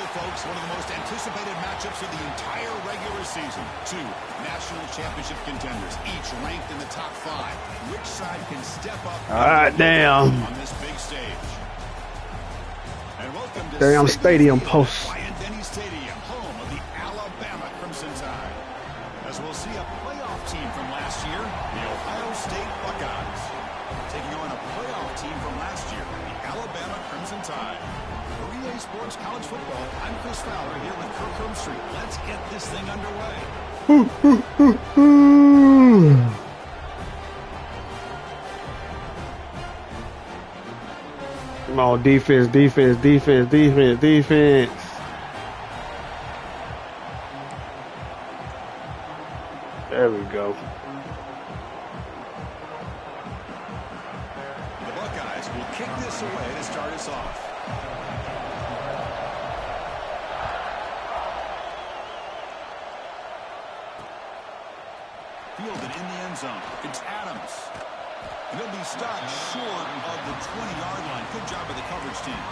Folks, one of the most anticipated matchups of the entire regular season. Two national championship contenders, each ranked in the top 5. Which side can step up on this big stage? And welcome to Damn Stadium Post. Denny Stadium, home of the Alabama Crimson Tide. As we'll see a playoff team from last year, the Ohio State Buckeyes, taking on a playoff team from last year, the Alabama Crimson Tide. EA Sports College Football. I'm Chris Fowler here with Kirk Street. Let's get this thing underway. Come on, defense. There we go. The Buckeyes will kick this away to start us off. Fielded in the end zone. It's Adams. And he'll be stopped short of the 20-yard line. Good job by the coverage team.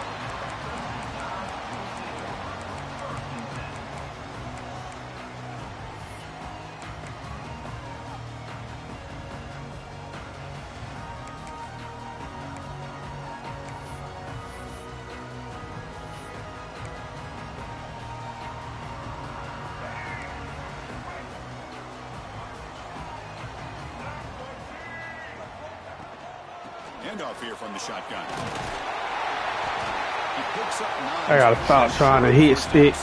Handoff here from the shotgun. He picks up 9. I gotta stop trying to hit stick.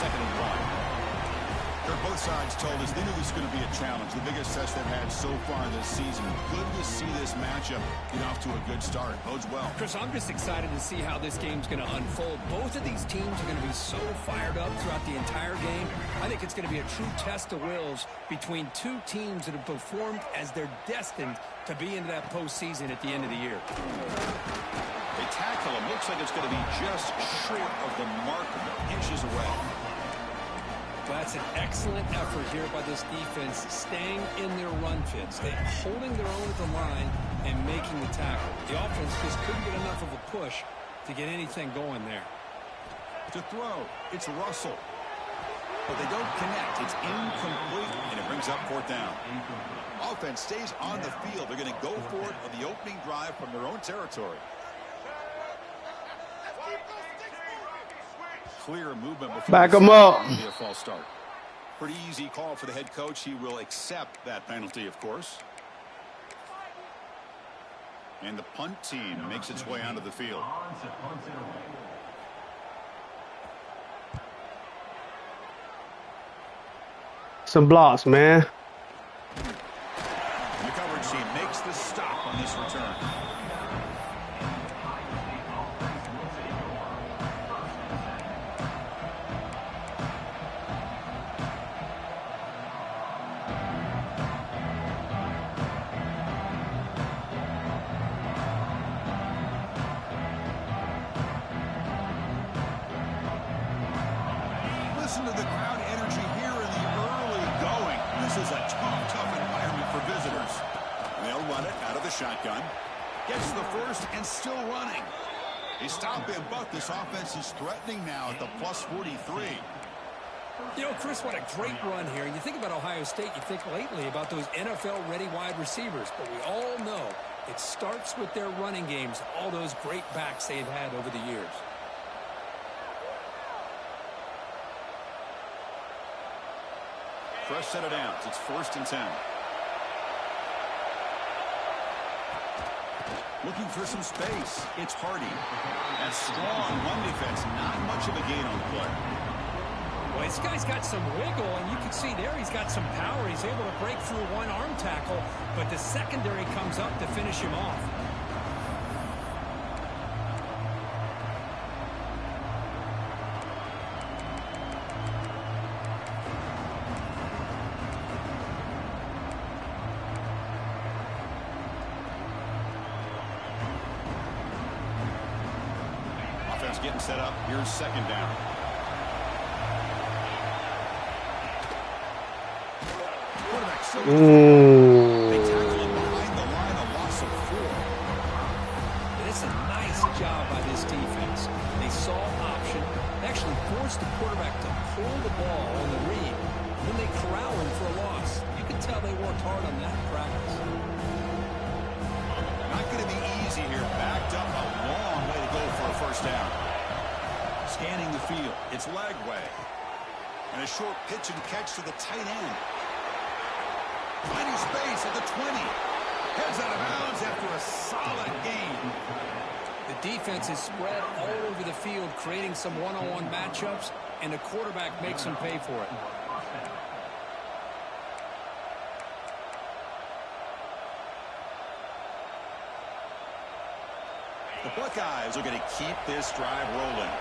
Both sides told us they knew this was going to be a challenge. The biggest test they've had so far this season. Good to see this matchup get off to a good start. Bodes well. Chris, I'm just excited to see how this game's going to unfold. Both of these teams are going to be so fired up throughout the entire game. I think it's going to be a true test of wills between two teams that have performed as they're destined to be into that postseason at the end of the year. They tackle him. Looks like it's going to be just short of the marker, inches away. That's an excellent effort here by this defense, staying in their run fits, holding their own at the line and making the tackle. The offense just couldn't get enough of a push to get anything going there. To throw, it's Russell. But they don't connect. It's incomplete, and it brings up 4th down. Offense stays on the field. They're going to go for it on the opening drive from their own territory. Clear movement before back them up. A false start. Pretty easy call for the head coach. He will accept that penalty, of course. And the punt team makes its way onto the field. Some blocks, man. The coverage team makes the stop on this return. Listen to the crowd energy here in the early going. This is a tough environment for visitors. They'll run it out of the shotgun. Gets the first and still running. They stop him, but this offense is threatening now at the plus 43. You know, Chris, what a great run here. And you think about Ohio State, you think lately about those NFL-ready wide receivers. But we all know it starts with their running games, all those great backs they've had over the years. Fresh set of downs. It's 1st and 10. Looking for some space. It's Hardy. That strong run defense. Not much of a gain on the play. Well, this guy's got some wiggle, and you can see there he's got some power. He's able to break through one arm tackle, but the secondary comes up to finish him off. getting set up. Here's second down. Quarterback still they tackle him behind the line, a loss of 4. It's a nice job by this defense. They saw option. They actually forced the quarterback to pull the ball on the read. And then they corral him for a loss. You can tell they worked hard on that in practice. Not going to be easy here. Backed up a long way to go for a first down. Scanning the field. It's leg way. And a short pitch and catch to the tight end. Finding space at the 20. Heads out of bounds after a solid game. The defense is spread all over the field, creating some one-on-one matchups, and the quarterback makes them pay for it. The Buckeyes are going to keep this drive rolling.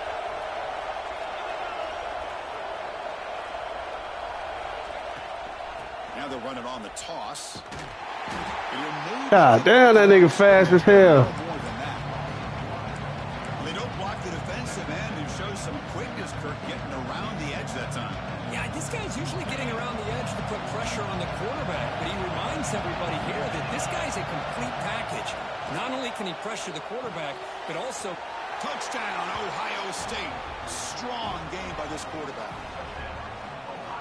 Now they're running on the toss. God damn, that nigga fast as hell. They don't block the defensive end and show some quickness, Kirk, getting around the edge that time. Yeah, this guy's usually getting around the edge to put pressure on the quarterback, but he reminds everybody here that this guy's a complete package. Not only can he pressure the quarterback, but also... Touchdown, Ohio State. Strong game by this quarterback.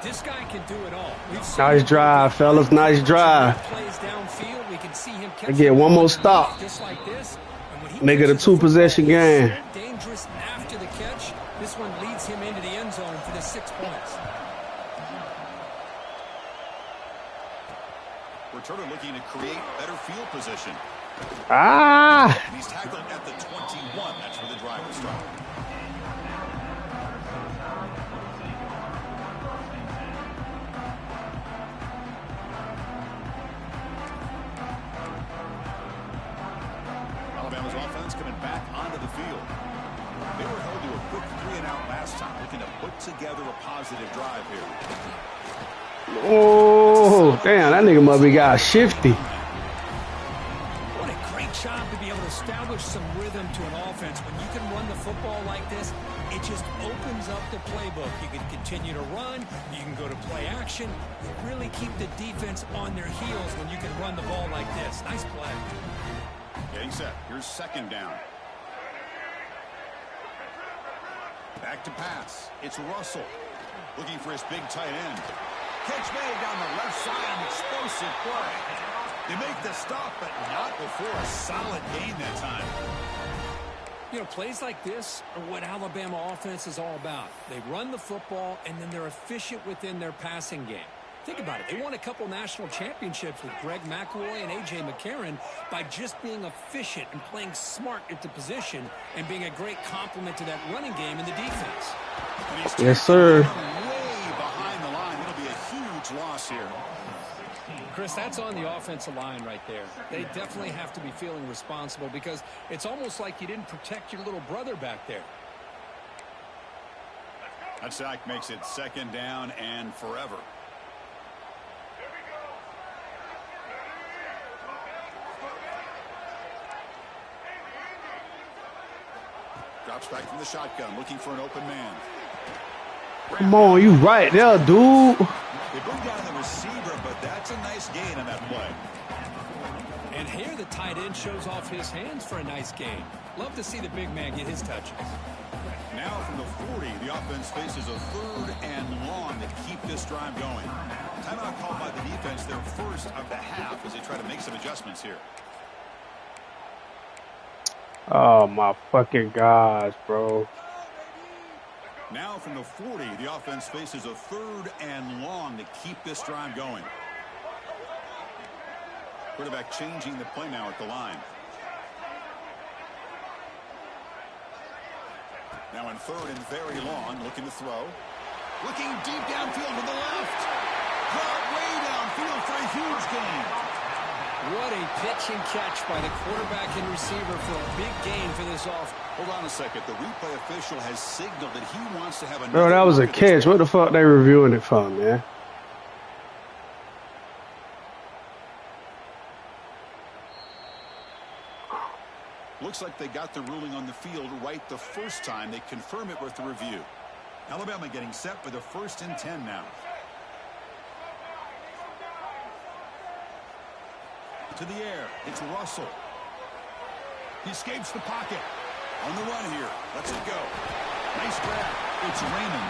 This guy can do it all. Nice drive, fellas. Nice drive. Plays downfield. We can see him I get one more stop. Just like this. Make it a 2-possession game. Dangerous after the catch. This one leads him into the end zone for the 6 points. Returner looking to create better field position. Ah! And he's tackled at the 21. That's where the drive will start. Alabama's offense coming back onto the field. They were held to a quick 3-and-out last time, looking to put together a positive drive here. Oh, damn, that nigga must be got shifty. What a great job to be able to establish some rhythm to an offense. When you can run the football like this, it just opens up the playbook. You can continue to run. You can go to play action. You really keep the defense on their heels when you can run the ball like this. Nice play. Getting set. Here's second down. Back to pass. It's Russell looking for his big tight end. Catch made down the left side, an explosive play. They make the stop, but not before a solid gain that time. You know, plays like this are what Alabama offense is all about. They run the football, and then they're efficient within their passing game. Think about it. They won a couple national championships with Greg McElroy and A.J. McCarron by just being efficient and playing smart at the position and being a great complement to that running game in the defense. Yes, sir. Way behind the line. It'll be a huge loss here. Chris, that's on the offensive line right there. They definitely have to be feeling responsible because it's almost like you didn't protect your little brother back there. That sack makes it second down and forever. Drops back from the shotgun, looking for an open man. Come on, you right there, dude. They bring down the receiver, but that's a nice gain on that play. And here the tight end shows off his hands for a nice gain. Love to see the big man get his touches. Now from the 40, the offense faces a 3rd and long to keep this drive going. Timeout called by the defense, their first of the half, as they try to make some adjustments here. Oh, my fucking gosh, bro. Now from the 40, the offense faces a 3rd and long to keep this drive going. Quarterback changing the play now at the line. Now in 3rd and very long, looking to throw. Looking deep downfield to the left. Caught way downfield for a huge gain. What a pitch and catch by the quarterback and receiver for a big gain for this offense. Hold on a second. The replay official has signaled that he wants to have a... Bro, that was a catch. What the fuck they reviewing it for, man? looks like they got the ruling on the field right the first time. They confirm it with the review. Alabama getting set for the 1st and 10 now. To the air. It's Russell. He escapes the pocket. On the run here. Lets it go. Nice grab. It's Raymond.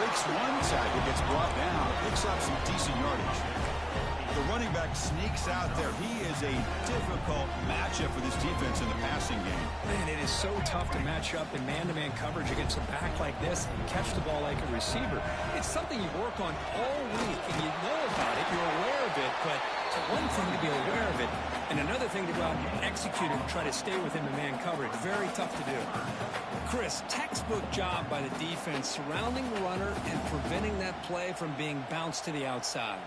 Breaks one tackle, gets brought down. Picks up some decent yardage. The running back sneaks out there. He is a difficult matchup for this defense in the passing game. Man, it is so tough to match up in man-to-man coverage against a back like this and catch the ball like a receiver. It's something you work on all week, and you know about it. You're aware of it, but it's one thing to be aware of it, and another thing to go out and execute it and try to stay within the man coverage. Very tough to do. Chris, textbook job by the defense surrounding the runner and preventing that play from being bounced to the outside.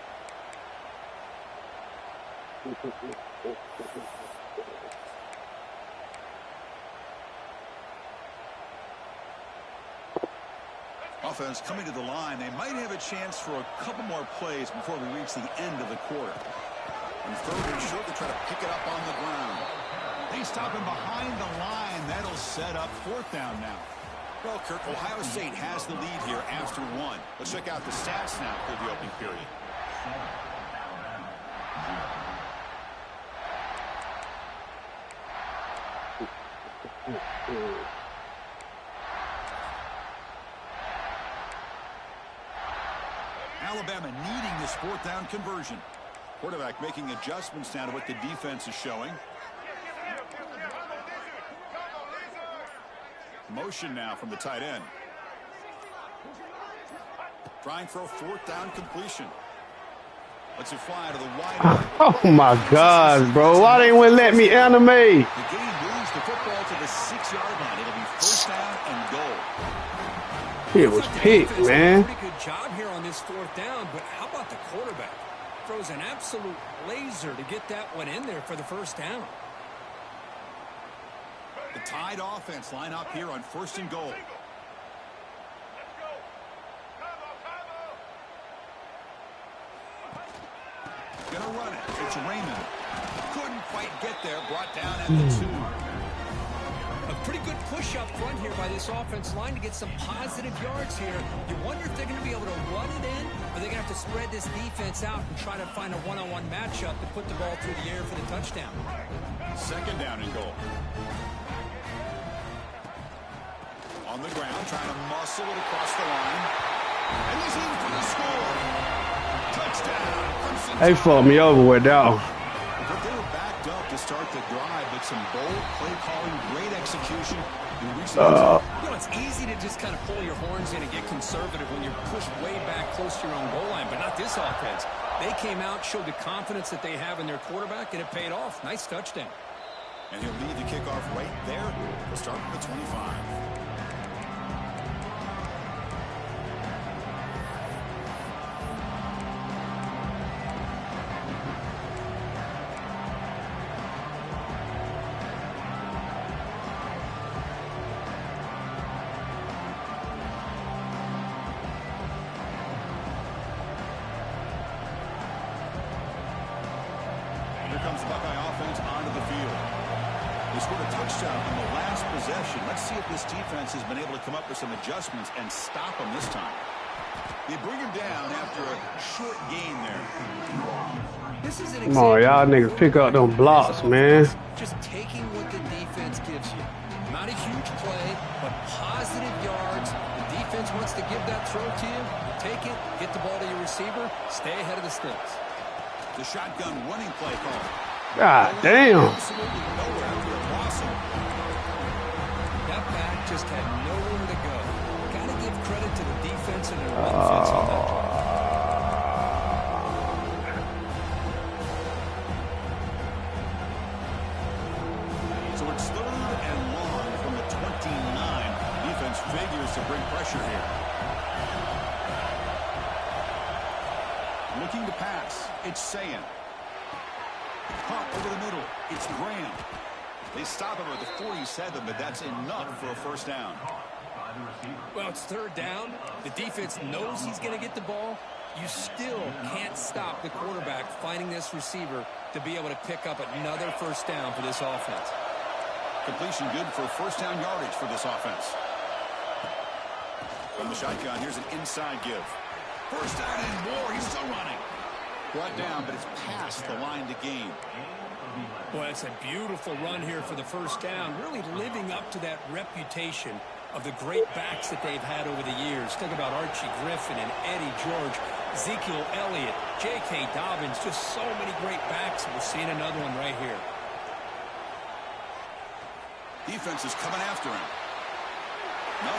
Offense coming to the line. They might have a chance for a couple more plays before we reach the end of the quarter. And 3rd and short to try to pick it up on the ground. They stop him behind the line. That'll set up 4th down now. Well, Kirk, Ohio State has the lead here after 1. Let's check out the stats now for the opening period. Alabama needing this 4th down conversion. Quarterback making adjustments now to what the defense is showing. Motion now from the tight end. Trying for a 4th down completion. Lets it fly to the wide. Oh my God, bro. Why they wouldn't let me animate? The game moves the football to the 6-yard line. It'll be 1st down and goal. It was picked, man. Pretty good job here on this 4th down, but how about the quarterback? Throws an absolute laser to get that one in there for the 1st down. The Tide offense line up here on 1st and goal. Gonna run it. It's Raymond. Couldn't quite get there. Brought down at the 2. A pretty good push up front here by this offense line to get some positive yards here. You wonder if they're going to be able to run it in, or they're going to have to spread this defense out and try to find a one-on-one matchup to put the ball through the air for the touchdown. 2nd down and goal. On the ground, trying to muscle it across the line. And he's in for the score. Touchdown. They fucked me over with that one. But they were backed up to start the drive, but some bold play calling, great execution. It's easy to just kind of pull your horns in and get conservative when you're pushed way back close to your own goal line, but not this offense. They came out, showed the confidence that they have in their quarterback, and it paid off. Nice touchdown. And he'll lead the kickoff right there. We'll start with the 25. Comes the Buckeye offense onto the field. They scored a touchdown on the last possession. Let's see if this defense has been able to come up with some adjustments and stop them this time. They bring him down after a short gain there. This is an Come on, y'all niggas pick up them blocks, man. Just taking what the defense gives you. Not a huge play, but positive yards. The defense wants to give that throw to you. Take it, get the ball to your receiver, stay ahead of the sticks. The shotgun running play call. God damn. Absolutely nowhere to cross him. That back just had nowhere to go. Got to give credit to the defense and their offense on that play. So it's 3rd and long from the 29. Defense figures to bring pressure here. Looking to pass. It's Sayan. Pump over the middle. It's Graham. They stop him at the 47, but that's enough for a 1st down. Well, it's 3rd down. The defense knows he's going to get the ball. You still can't stop the quarterback finding this receiver to be able to pick up another 1st down for this offense. Completion good for first down yardage for this offense. From the shotgun, here's an inside give. First down and more. He's still running. Brought down, but it's past the line to gain. Well, it's a beautiful run here for the first down, really living up to that reputation of the great backs that they've had over the years. Think about Archie Griffin and Eddie George, Ezekiel Elliott, J.K. Dobbins, just so many great backs, and we're seeing another one right here. Defense is coming after him.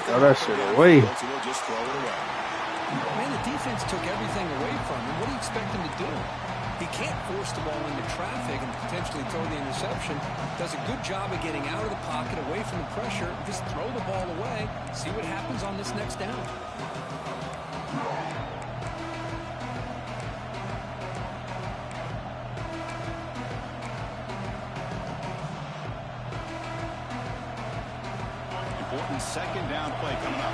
Throw that shit away. So we'll just throw it away. Man, the defense took everything away from him. What do you expect him to do? He can't force the ball into traffic and potentially throw the interception. Does a good job of getting out of the pocket, away from the pressure. Just throw the ball away. See what happens on this next down. Important second down play coming up.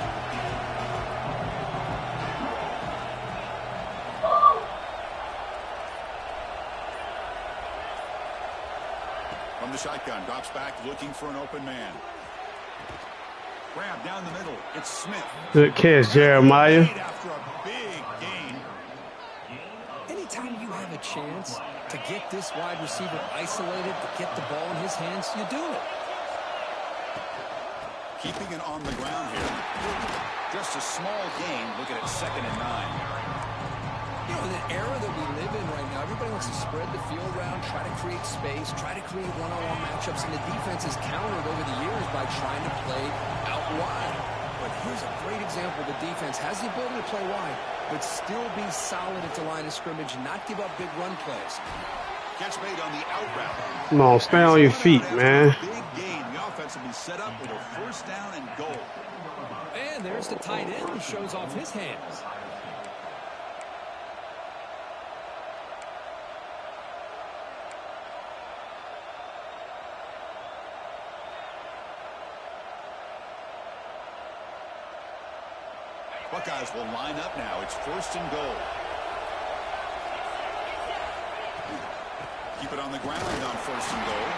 From the shotgun, drops back looking for an open man. Grab down the middle. It's Smith. Good catch, Jeremiah. After a big gain. Anytime you have a chance to get this wide receiver isolated, to get the ball in his hands, you do it. Keeping it on the ground here. Just a small gain. Looking at 2nd and 9. You know, in the era that we live in right now, everybody wants to spread the field around, try to create space, try to create one-on-one matchups, and the defense has countered over the years by trying to play out wide. But here's a great example. The defense has the ability to play wide, but still be solid at the line of scrimmage and not give up big run plays. Catch made on the out route. Come on, stay on your feet, man. Big gain. The offense will be set up with a first down and goal. And there's the tight end who shows off his hands. Buckeyes will line up now. It's 1st and goal. Keep it on the ground on 1st and goal.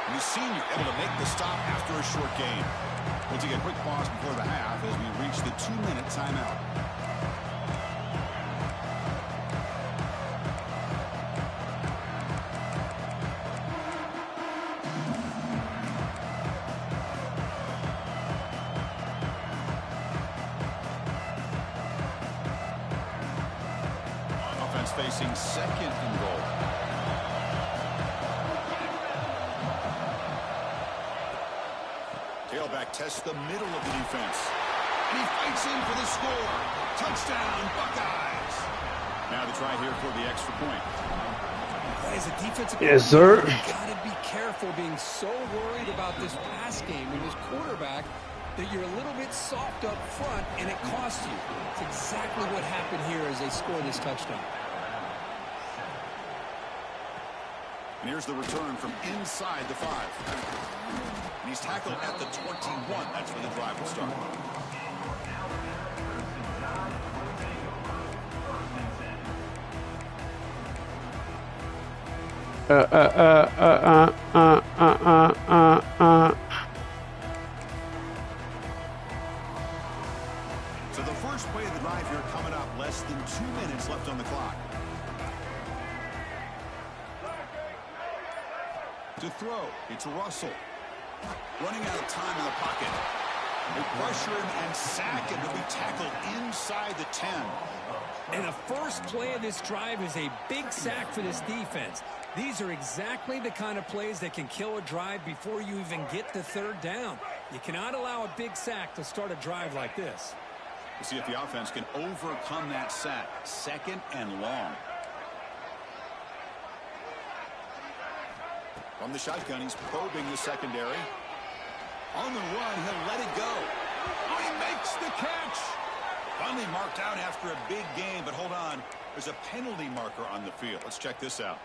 And the senior able to make the stop after a short gain. We'll take a quick pause before the half as we reach the 2-minute timeout. Offense facing 2nd and goal. Tailback tests the middle of the defense. And he fights in for the score. Touchdown, Buckeyes. Now to try here for the extra point. As a defensive Yes, sir. You've got to be careful being so worried about this pass game and this quarterback that you're a little bit soft up front and it costs you. It's exactly what happened here as they score this touchdown. And here's the return from inside the 5. And he's tackled at the 21. That's where the drive will start. So the first play of the drive here coming up. Less than 2 minutes left on the clock. To throw, it's Russell. Running out of time in the pocket. They pressure him and sack him. He'll be tackled inside the 10. And the first play of this drive is a big sack for this defense. These are exactly the kind of plays that can kill a drive before you even get to 3rd down. You cannot allow a big sack to start a drive like this. We'll see if the offense can overcome that sack. 2nd and long. From the shotgun, he's probing the secondary. On the run, he'll let it go. Oh, he makes the catch. Finally marked out after a big gain, but hold on. There's a penalty marker on the field. Let's check this out.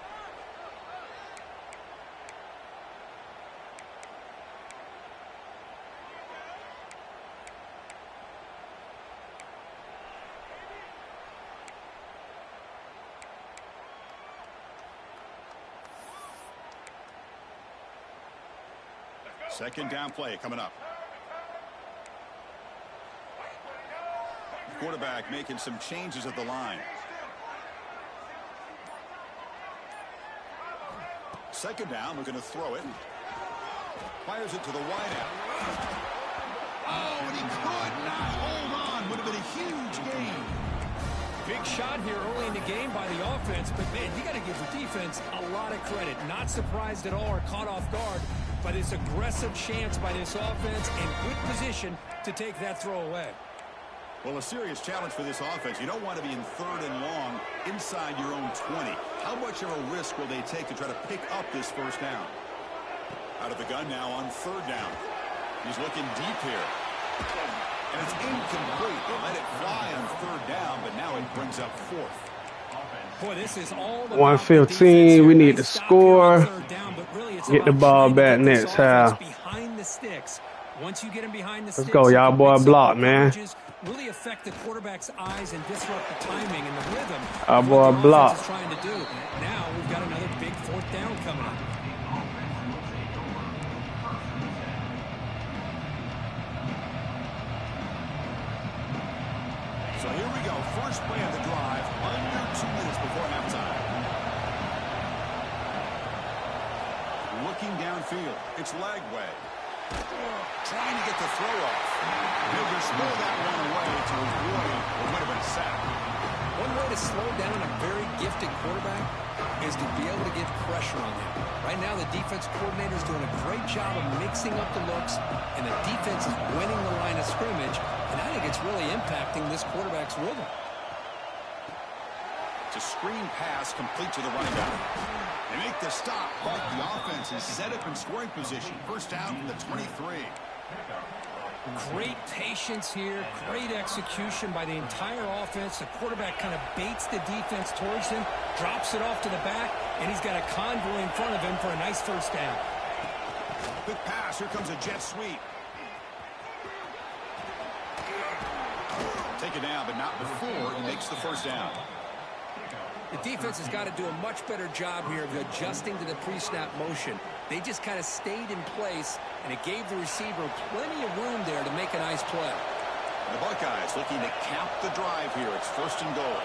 Second down play coming up. Quarterback making some changes at the line. Second down, we're going to throw it. Fires it to the wideout. Oh, and he could not hold on. Would have been a huge gain. Big shot here early in the game by the offense, but man, you got to give the defense a lot of credit. Not surprised at all or caught off guard by this aggressive chance by this offense and good position to take that throw away. Well, a serious challenge for this offense. You don't want to be in third and long inside your own 20. How much of a risk will they take to try to pick up this first down? Out of the gun now on third down. He's looking deep here. And it's incomplete. They let it fly on third down, but now it brings up fourth. Boy, this is all 1:15. We need to score. Get the ball back next half. Behind the sticks. Once you get him behind the Let's go, y'all boy. Block, man. Really affect the quarterback's eyes and disrupt the timing and the rhythm. Our boy block. Is trying to do. Now we've got another big fourth down coming up. So here we go. First play of the drive. Under 2 minutes before halftime. Looking downfield. It's Lagway. Trying to get the throw off. He'll just throw that one away to avoid what would have been a sack. One way to slow down a very gifted quarterback is to be able to get pressure on him. Right now, the defense coordinator is doing a great job of mixing up the looks, and the defense is winning the line of scrimmage, and I think it's really impacting this quarterback's rhythm. It's a screen pass complete to the running back. They make the stop, but the offense is set up in scoring position. First down from the 23. Great patience here, great execution by the entire offense. The quarterback kind of baits the defense towards him, drops it off to the back, and he's got a convoy in front of him for a nice first down. Quick pass, here comes a jet sweep. Take it down, but not before he makes the first down. The defense has got to do a much better job here of adjusting to the pre-snap motion. They just kind of stayed in place, and it gave the receiver plenty of room there to make a nice play. The Buckeyes looking to cap the drive here. It's first and goal.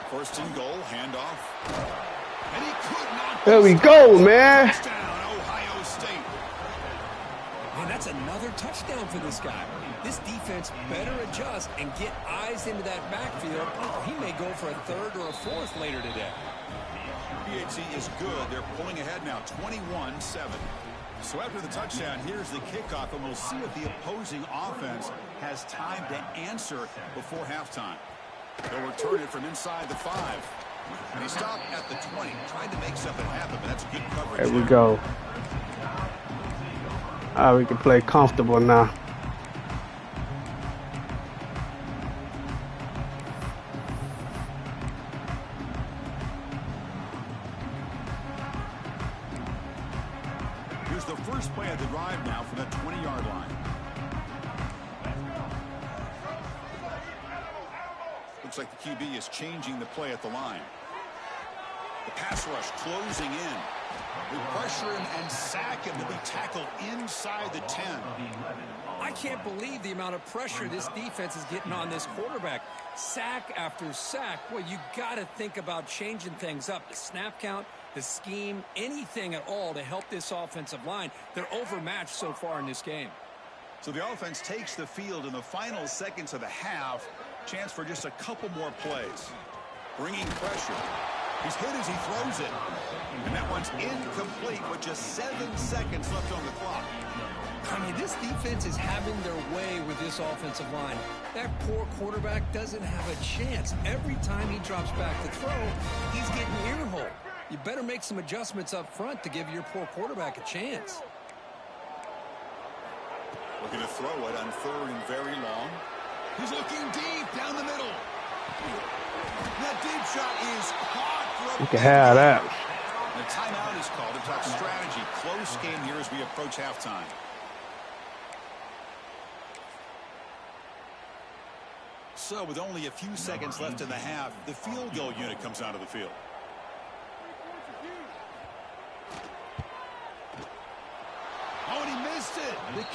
First and goal, handoff. And he could not. There we go, man. Touchdown, Ohio State. Man, that's another touchdown for this guy. This defense better adjust and get eyes into that backfield. He may go for a third or a fourth later today. PHC is good. They're pulling ahead now, 21-7. So after the touchdown, here's the kickoff, and we'll see if the opposing offense has time to answer before halftime. They'll return it from inside the 5. And he stopped at the 20, tried to make something happen, but that's good coverage. There we go. All right, we can play comfortable now. Here's the first play of the drive now from the 20-yard line. Looks like the QB is changing the play at the line. The pass rush closing in. They pressure him and sack him to be tackled inside the 10. I can't believe the amount of pressure this defense is getting on this quarterback. Sack after sack. Well, you got to think about changing things up. The snap count, the scheme, anything at all to help this offensive line. They're overmatched so far in this game. So the offense takes the field in the final seconds of the half. Chance for just a couple more plays. Bringing pressure. He's hit as he throws it. And that one's incomplete with just 7 seconds left on the clock. I mean, this defense is having their way with this offensive line. That poor quarterback doesn't have a chance. Every time he drops back to throw, he's getting ear-hole. You better make some adjustments up front to give your poor quarterback a chance. Looking to throw it on third and very long. He's looking deep down the middle. That deep shot is caught for a You can have that. The timeout is called to talk strategy. Close game here as we approach halftime. So with only a few seconds left in the half, the field goal unit comes out of the field.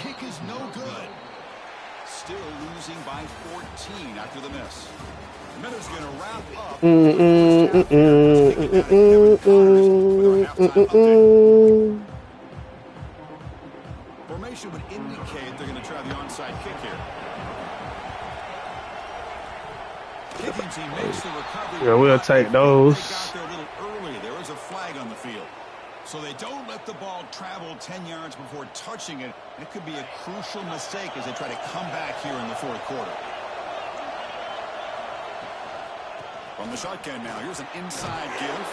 kick is no good. Still losing by 14 after the miss. Miller's going to wrap up. Formation would indicate they're going to try the onside kick here. Kicking team makes the recovery. Yeah, we'll take those. They got there a little early. There was a flag on the field. So they don't let the ball travel 10 yards before touching it. It could be a crucial mistake as they try to come back here in the fourth quarter. From the shotgun now, here's an inside give.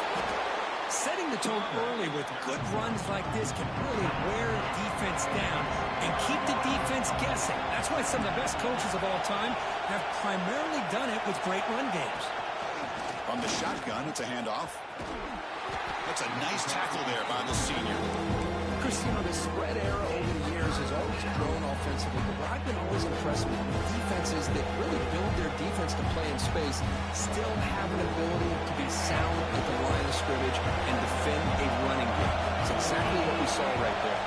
Setting the tone early with good runs like this can really wear defense down and keep the defense guessing. That's why some of the best coaches of all time have primarily done it with great run games. From the shotgun, it's a handoff. That's a nice tackle there by the senior. Chris, you know, the spread era over the years has always grown offensively, but what I've been always impressed with defenses that really build their defense to play in space still have an ability to be sound at the line of scrimmage and defend a running game. It's exactly what we saw right there.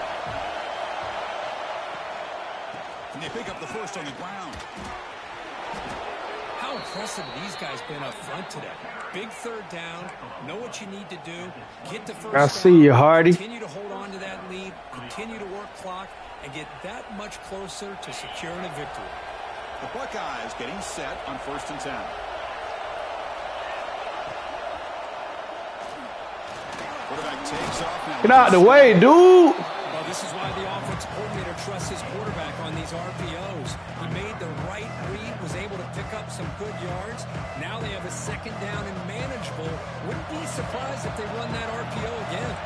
And they pick up the first on the ground. How impressive have these guys been up front today? Big third down, know what you need to do, get the first I see you, Hardy. Continue to hold on to that lead, continue to work clock, and get that much closer to securing a victory. The Buckeyes getting set on 1st and 10. Quarterback takes off now. Get out the way, dude. Well, this is why the offense coordinator trusts his quarterback on these RPOs. He made the right read, was able to pick up some good yards. Now they have a second down and manageable. Wouldn't be surprised if they run that RPO again.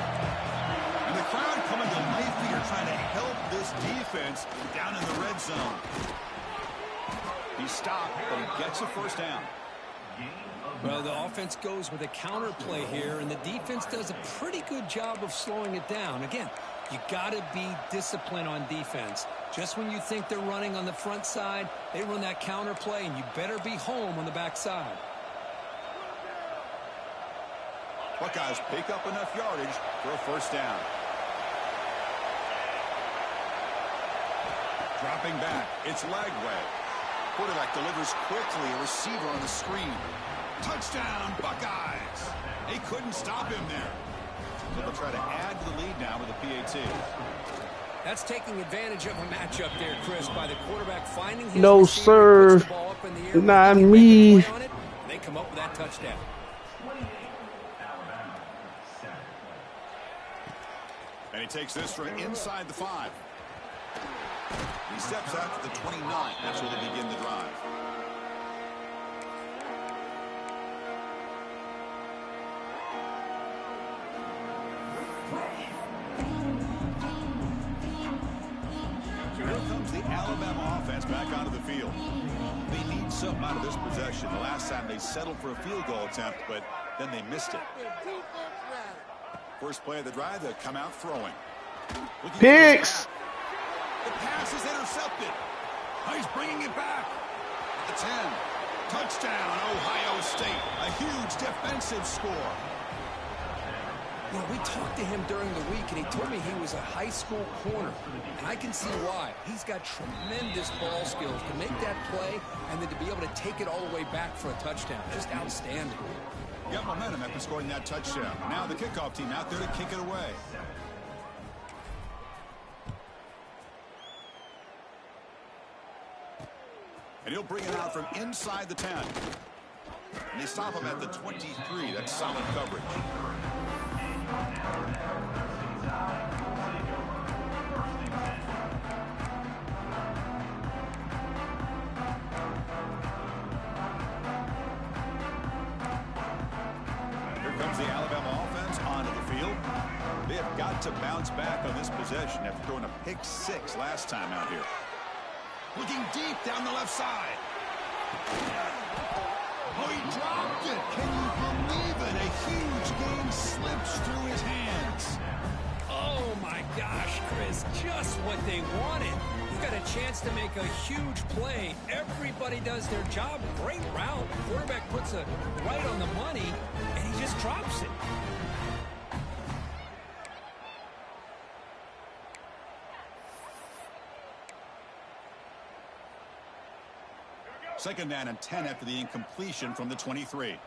And the crowd coming to life here trying to help this defense down in the red zone. He stopped, but he gets a first down. Well, the offense goes with a counter play here, and the defense does a pretty good job of slowing it down. Again, you got to be disciplined on defense. Just when you think they're running on the front side, they run that counter play, and you better be home on the back side. Buckeyes pick up enough yardage for a first down. Dropping back, it's Lagway. Quarterback delivers quickly, a receiver on the screen. Touchdown, Buckeyes. They couldn't stop him there. So they'll try to add to the lead now with a PAT. That's taking advantage of a matchup there, Chris, by the quarterback finding his No, receiver, sir. puts the ball up in the air, Not making a me. play on it, and they come up with that touchdown. And he takes this from inside the 5. He steps out to the 29. That's where they begin the drive. So here comes the Alabama offense back onto the field. They need something out of this possession. The last time they settled for a field goal attempt, but then they missed it. First play of the drive, they'll come out throwing. Picks. The pass is intercepted. He's bringing it back. The 10. Touchdown, Ohio State. A huge defensive score. You know, we talked to him during the week, and he told me he was a high school corner. And I can see why. He's got tremendous ball skills to make that play and then to be able to take it all the way back for a touchdown. Just outstanding. Got momentum after scoring that touchdown. Now the kickoff team out there to kick it away. And he'll bring it out from inside the 10. And they stop him at the 23. That's solid coverage. Here comes the Alabama offense onto the field. They have got to bounce back on this possession after throwing a pick 6 last time out here. Looking deep down the left side. Oh, he dropped it. Can you believe it? A huge game slips through his hands. Oh, my gosh, Chris, just what they wanted. You got a chance to make a huge play. Everybody does their job. Great route. Quarterback puts it right on the money, and he just drops it. Second down and 10 after the incompletion from the 23. And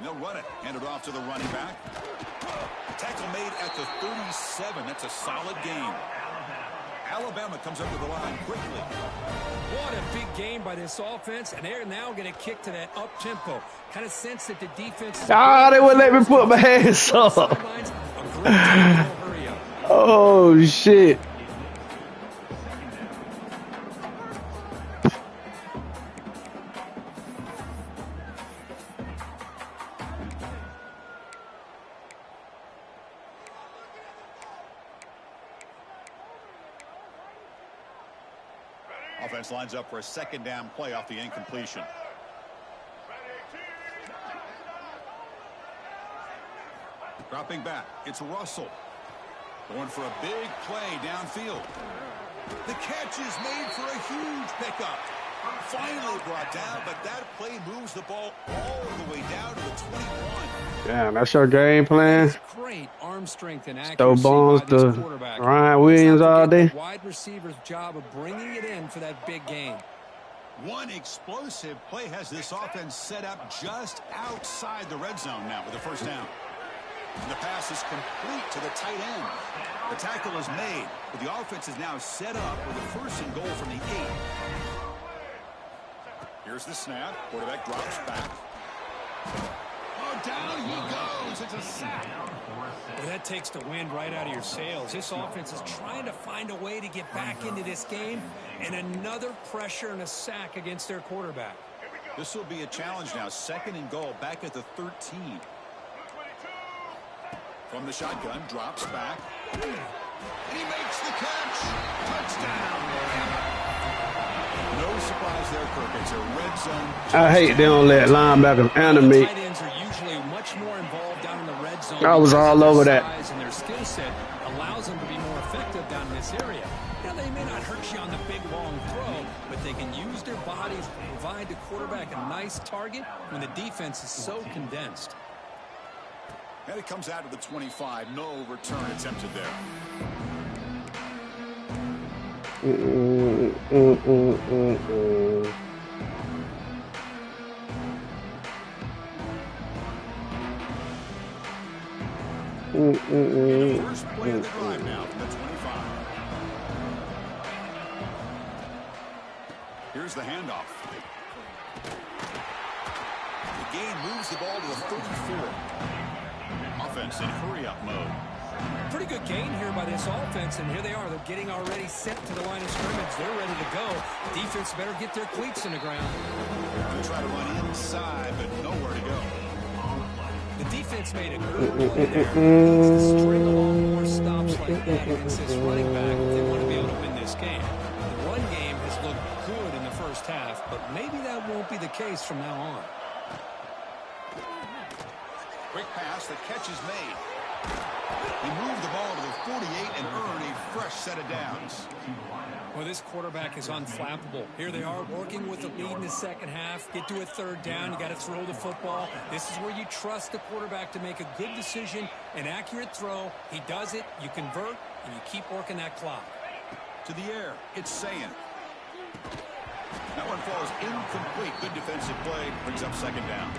they'll run it. Hand it off to the running back. Tackle made at the 37. That's a solid gain. Alabama comes up to the line quickly. What a big game by this offense, and they're now going to kick to that up-tempo. Kind of sense that the defense is... They wouldn't let me put my hands up. Oh, shit. Offense lines up for a second down play off the incompletion. Dropping back, it's Russell. Going for a big play downfield. The catch is made for a huge pickup. Finally brought down, but that play moves the ball all the way down to the 21. Damn, that's your game plan. Great arm strength and accuracy Stow bones by this to quarterback. Ryan Williams all day. Wide receiver's job of bringing it in for that big gain. One explosive play has this offense set up just outside the red zone now with a first down. And the pass is complete to the tight end. The tackle is made, but the offense is now set up with a first and goal from the 8. Here's the snap. Quarterback drops back. Oh, down he goes. It's a sack. Well, that takes the wind right out of your sails. This offense is trying to find a way to get back into this game, and another pressure and a sack against their quarterback. This will be a challenge now. Second and goal back at the 13. From the shotgun, drops back. And he makes the catch. Touchdown. No surprise there, Kirk. It's a red zone. I hate they don't let linebackers animate. Tight ends are usually much more involved down in the red zone. I was all over that. And their skill set allows them to be more effective down in this area. Now, they may not hurt you on the big, long throw, but they can use their bodies to provide the quarterback a nice target when the defense is so condensed. And it comes out to the 25. No return attempted there. First play of the drive now from the 25. Here's the handoff. The gain moves the ball to the 34. Offense in hurry-up mode. Pretty good gain here by this offense, and here they are. They're getting already set to the line of scrimmage. They're ready to go. Defense better get their cleats in the ground. They're going to try to run inside, but nowhere to go. The defense made a good play there. To string along more stops like that against this running back if they want to be able to win this game. The run game has looked good in the first half, but maybe that won't be the case from now on. Quick pass, the catch is made. He moved the ball to the 48 and earned a fresh set of downs. Well, this quarterback is unflappable. Here they are working with the lead in the second half. Get to a third down. You got to throw the football. This is where you trust the quarterback to make a good decision, an accurate throw. He does it, you convert, and you keep working that clock. To the air, it's Sayan. That one falls incomplete. Good defensive play. Brings up second down.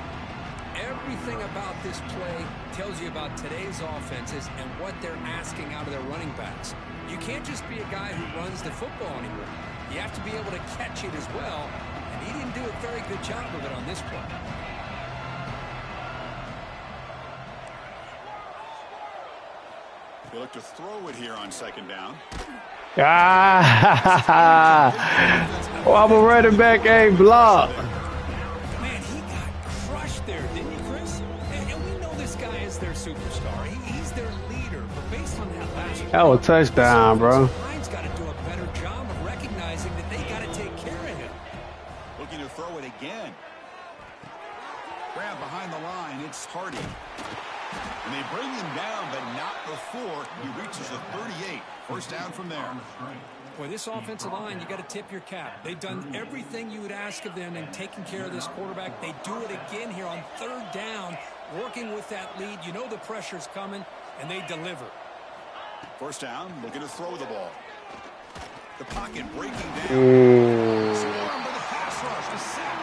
Everything about this play tells you about today's offenses and what they're asking out of their running backs. You can't just be a guy who runs the football anymore. You have to be able to catch it as well, and he didn't do a very good job of it on this play. They look to throw it here on second down. I'm a running back, ain't blocked. Their superstar. He's their leader, but based on that last that was a touchdown, bro. Line's got to do a better job of recognizing that they got to take care of him. Looking to throw it again. Grab behind the line. It's Hardy. And they bring him down, but not before he reaches the 38. First down from there. Boy, this offensive line, you got to tip your cap. They've done everything you would ask of them in taking care of this quarterback. They do it again here on third down, working with that lead. You know the pressure's coming, and they deliver. First down, looking to throw the ball. The pocket breaking down. Swarmed by the pass rush. The sack.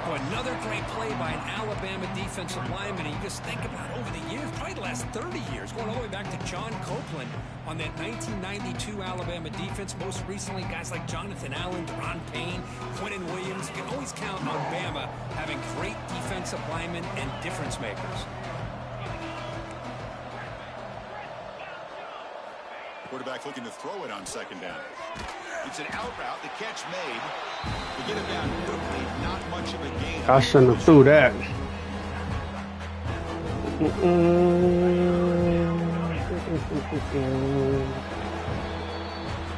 Oh, another great play by an Alabama defensive lineman. And you just think about over the years, probably the last 30 years, going all the way back to John Copeland on that 1992 Alabama defense. Most recently, guys like Jonathan Allen, Deron Payne, Quentin Williams. You can always count on Bama having great defensive linemen and difference makers. Quarterback looking to throw it on second down. It's an out route. The catch made. To get him down quickly, not much of a gain. I shouldn't have threw that.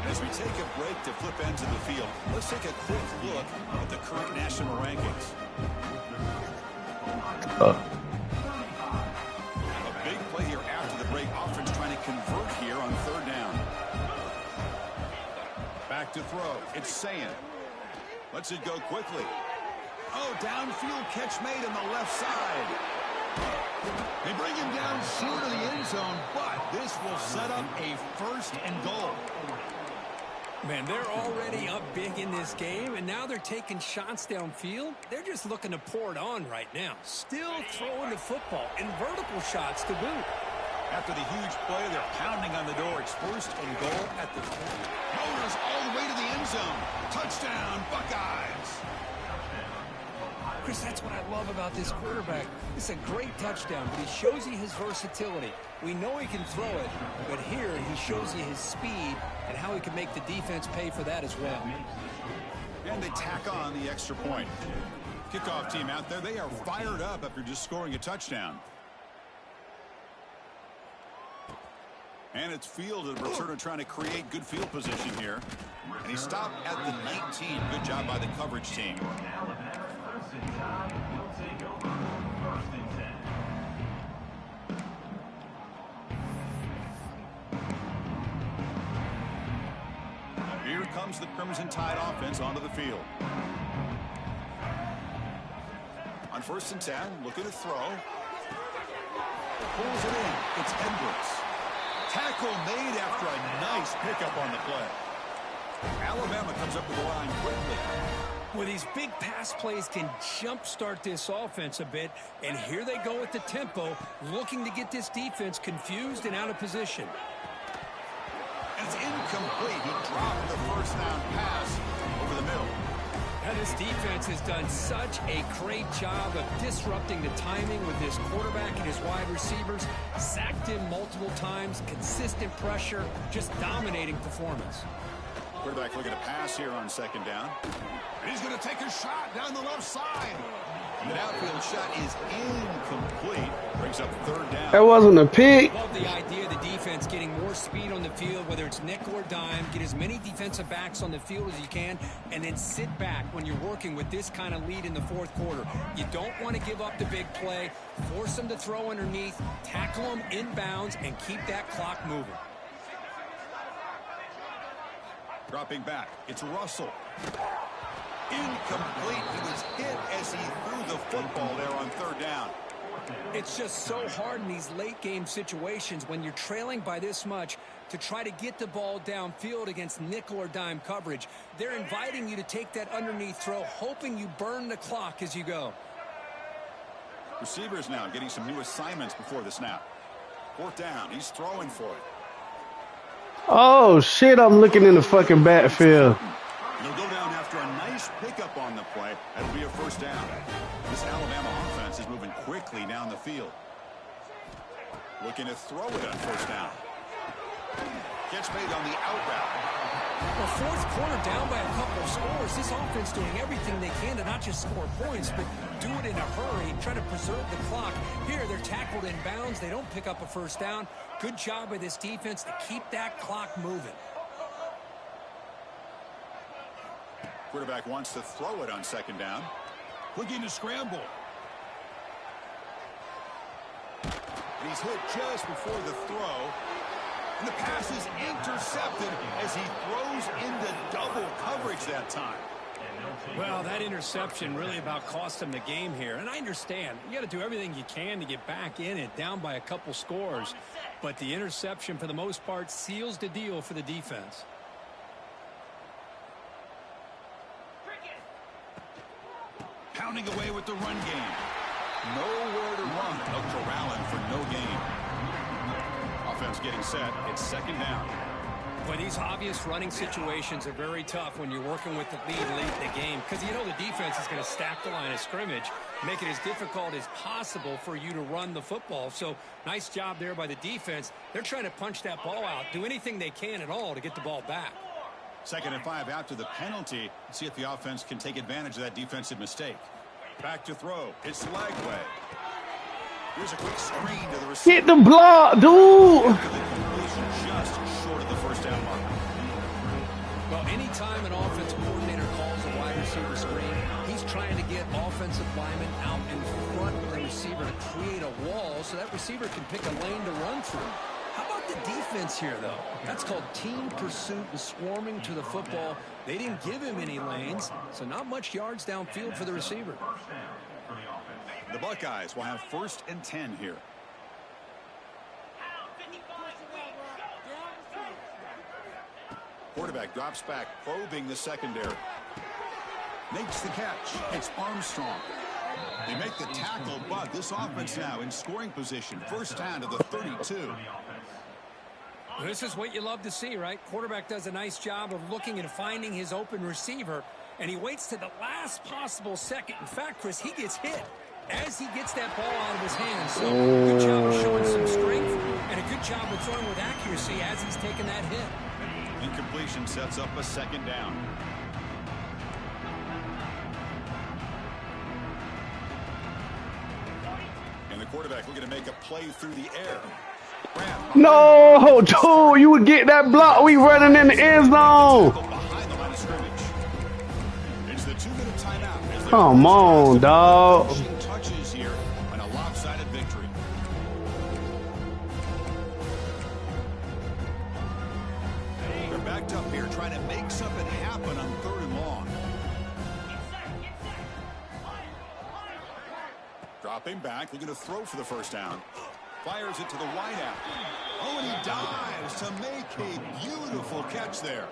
As we take a break to flip ends of the field, let's take a quick look at the current national rankings. A big play here after the break. Offense trying to convert here on third down. Back to throw. It's Sayan. Lets it go quickly. Oh, downfield catch made on the left side. They bring him down short of the end zone, but this will set up a first and goal. Man, they're already up big in this game, and now they're taking shots downfield. They're just looking to pour it on right now. Still throwing the football, and vertical shots to boot. After the huge play, they're pounding on the door. It's first and goal at the 20. Motors all the way to the end zone. Touchdown, Buckeyes. Chris, that's what I love about this quarterback. It's a great touchdown, but he shows you his versatility. We know he can throw it, but here he shows you his speed and how he can make the defense pay for that as well. And they tack on the extra point. Kickoff team out there, they are fired up after just scoring a touchdown. And it's fielded. The returner trying to create good field position here. And he stopped at the 19. Good job by the coverage team. Here comes the Crimson Tide offense onto the field. On first and 10, looking to throw. Pulls it in. It's Edwards. Tackle made after a nice pickup on the play. Alabama comes up with the line quickly. Well, these big pass plays can jumpstart this offense a bit, and here they go at the tempo, looking to get this defense confused and out of position. It's incomplete. He dropped the first down pass over the middle. Now, this defense has done such a great job of disrupting the timing with his quarterback and his wide receivers. Sacked him multiple times, consistent pressure, just dominating performance. Quarterback looking to pass here on second down. And he's going to take a shot down the left side. The outfield shot is incomplete. Brings up third down. That wasn't a pick. Love the idea of the defense getting more speed on the field, whether it's nickel or dime. Get as many defensive backs on the field as you can, and then sit back when you're working with this kind of lead in the fourth quarter. You don't want to give up the big play. Force them to throw underneath, tackle them inbounds, and keep that clock moving. Dropping back. It's Russell. Incomplete. He was hit as he threw the football there on third down. It's just so hard in these late game situations when you're trailing by this much to try to get the ball downfield against nickel or dime coverage. They're inviting you to take that underneath throw, hoping you burn the clock as you go. Receivers now getting some new assignments before the snap. Fourth down. He's throwing for it. Oh, shit, I'm looking in the fucking backfield. He'll go down after a nice pickup on the play. That'll be a first down. This Alabama offense is moving quickly down the field. Looking to throw it on first down. Catch made on the out route. Well, fourth quarter down by a couple of scores. This offense doing everything they can to not just score points, but do it in a hurry, try to preserve the clock. Here, they're tackled in bounds. They don't pick up a first down. Good job by this defense to keep that clock moving. Quarterback wants to throw it on second down. Looking to scramble. And he's hit just before the throw. And the pass is intercepted as he throws into double coverage that time. Well, that interception really about cost him the game here. And I understand. You got to do everything you can to get back in it, down by a couple scores. But the interception, for the most part, seals the deal for the defense. pounding away with the run game. Nowhere to run. No corralling for no gain. Offense getting set. It's second down. Well, these obvious running situations are very tough when you're working with the lead late in the game because you know the defense is going to stack the line of scrimmage, make it as difficult as possible for you to run the football. So nice job there by the defense. They're trying to punch that ball out, do anything they can at all to get the ball back. 2nd and 5 after the penalty. Let's see if the offense can take advantage of that defensive mistake. Back to throw. It's Lagway. Here's a quick screen to the receiver. Hit the block, dude. Just short of the first down mark. Well, anytime an offensive coordinator calls a wide receiver screen, he's trying to get offensive linemen out in front of the receiver to create a wall so that receiver can pick a lane to run through. How about the defense here, though? That's called team pursuit and swarming to the football. They didn't give him any lanes, so not much yards downfield for the receiver. The Buckeyes will have 1st and 10 here. Quarterback drops back, probing the secondary. Makes the catch. It's Armstrong. They make the tackle, but this offense now in scoring position. First down to the 32. This is what you love to see, right? Quarterback does a nice job of looking and finding his open receiver, and he waits to the last possible second. In fact, Chris, he gets hit as he gets that ball out of his hands. So good job of showing some strength and a good job of throwing with accuracy as he's taking that hit. Incompletion sets up a second down. And the quarterback looking to make a play through the air. No, dude, you would get that block. We running in the end zone. Behind the line of scrimmage. It's the 2-minute timeout. Come on, dog. Touches here on a lopsided victory. They're backed up here trying to make something happen on 3rd and long. Dropping back, looking to throw for the first down. Fires it to the wideout. Oh, and he dives to make a beautiful catch there.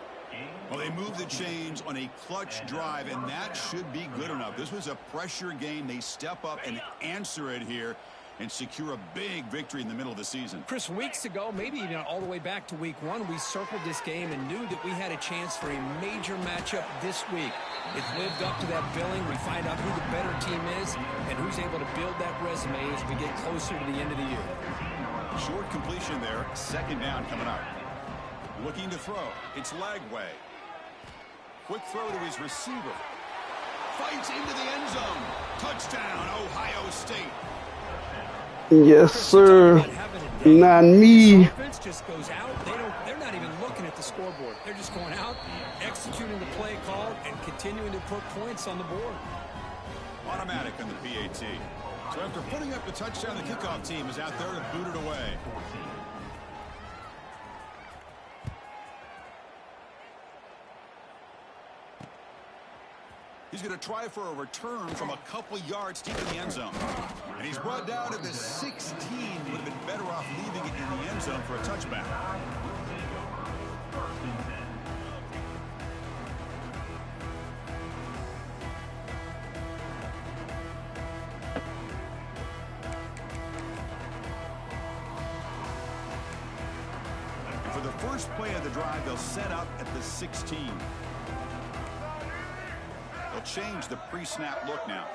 Well, they move the chains on a clutch drive, and that should be good enough. This was a pressure game. They step up and answer it here and secure a big victory in the middle of the season. Chris, weeks ago, maybe even all the way back to week 1, we circled this game and knew that we had a chance for a major matchup this week. It lived up to that billing. We find out who the better team is and who's able to build that resume as we get closer to the end of the year. Short completion there. Second down coming up. Looking to throw. It's Lagway. Quick throw to his receiver. Fights into the end zone. Touchdown, Ohio State. Yes, sir. Not me. Offense just goes out. They're not even looking at the scoreboard. They're just going out, executing the play called, and continuing to put points on the board. Automatic on the PAT. So after putting up the touchdown, the kickoff team is out there to boot it away. He's going to try for a return from a couple yards deep in the end zone. And he's brought down to the 16. Would have been better off leaving it in the end zone for a touchback. And for the first play of the drive, they'll set up at the 16. They'll change the pre-snap look now.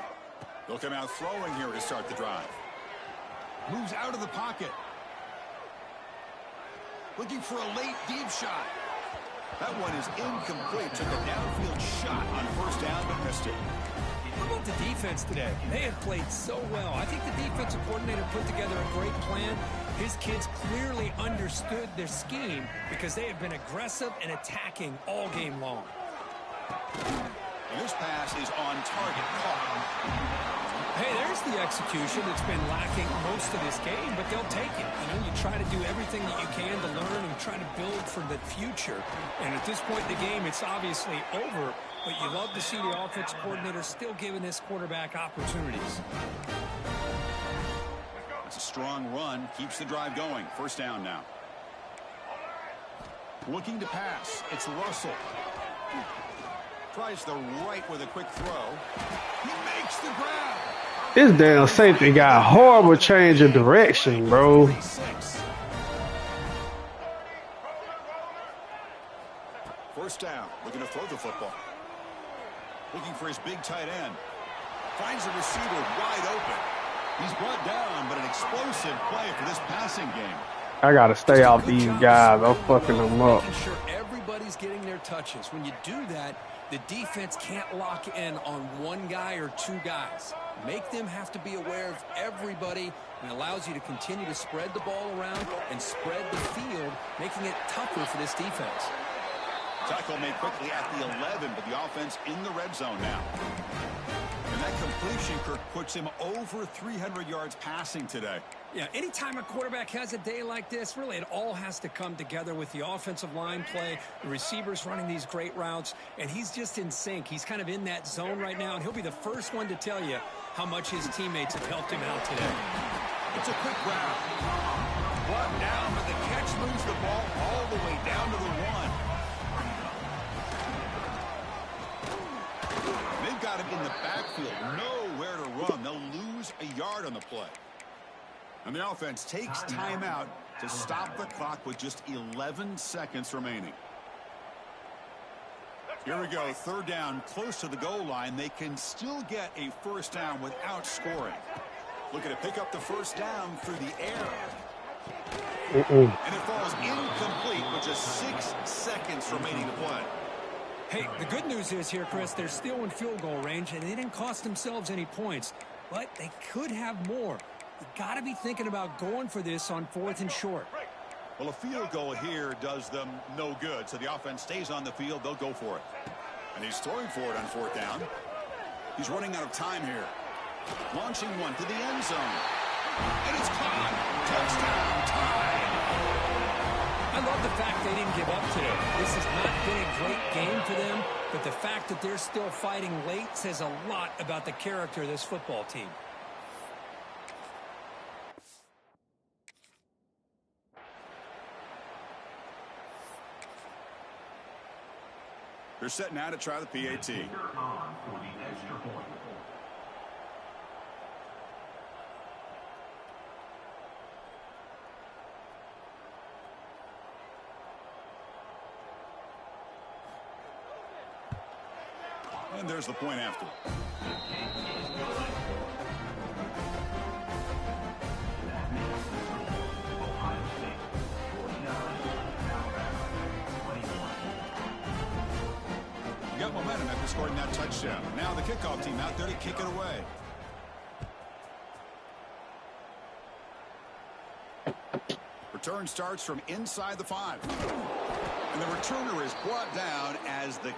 They'll come out throwing here to start the drive. Moves out of the pocket. Looking for a late deep shot. That one is incomplete. Took a downfield shot on first down, but missed it. How about the defense today? They have played so well. I think the defensive coordinator put together a great plan. His kids clearly understood their scheme because they have been aggressive and attacking all game long. And this pass is on target. Hey, there's the execution that's been lacking most of this game, but they'll take it. You know, you try to do everything that you can to learn and try to build for the future. And at this point in the game, it's obviously over, but you love to see the offensive coordinator still giving this quarterback opportunities. It's a strong run. Keeps the drive going. First down now. Looking to pass. It's Russell. Tries the right with a quick throw. He makes the grab. This damn safety got a horrible change of direction, bro. First down, looking to throw the football. Looking for his big tight end. Finds the receiver wide open. He's brought down, but an explosive play for this passing game. I gotta stay off these guys. I'm fucking them up. Making sure everybody's getting their touches. When you do that, the defense can't lock in on one guy or two guys. Make them have to be aware of everybody, and allows you to continue to spread the ball around and spread the field, making it tougher for this defense. Tackle made quickly at the 11, but the offense in the red zone now. And that completion, Kirk, puts him over 300 yards passing today. Yeah, anytime a quarterback has a day like this, really it all has to come together with the offensive line play, the receivers running these great routes, and he's just in sync. He's kind of in that zone right now, and he'll be the first one to tell you how much his teammates have helped him out today. It's a quick grab. Brought down, but the catch moves the ball all the way down to the 1. They've got him in the backfield, nowhere to run. They'll lose a yard on the play. And the offense takes timeout to stop the clock with just 11 seconds remaining. Here we go, third down, close to the goal line. They can still get a first down without scoring. Looking to pick up the first down through the air. And it falls incomplete with just 6 seconds remaining to play. Hey, the good news is here, Chris, they're still in field goal range, and they didn't cost themselves any points, but they could have more. You got to be thinking about going for this on 4th and short. Well, a field goal here does them no good, so the offense stays on the field. They'll go for it. And he's throwing for it on 4th down. He's running out of time here. Launching one to the end zone. And it's caught. Touchdown, tie. I love the fact they didn't give up today. This has not been a great game for them, but the fact that they're still fighting late says a lot about the character of this football team. They're set now to try the PAT. And there's the point after. Got momentum after scoring that touchdown. Now the kickoff team out there to kick it away. Return starts from inside the 5. And the returner is brought down as the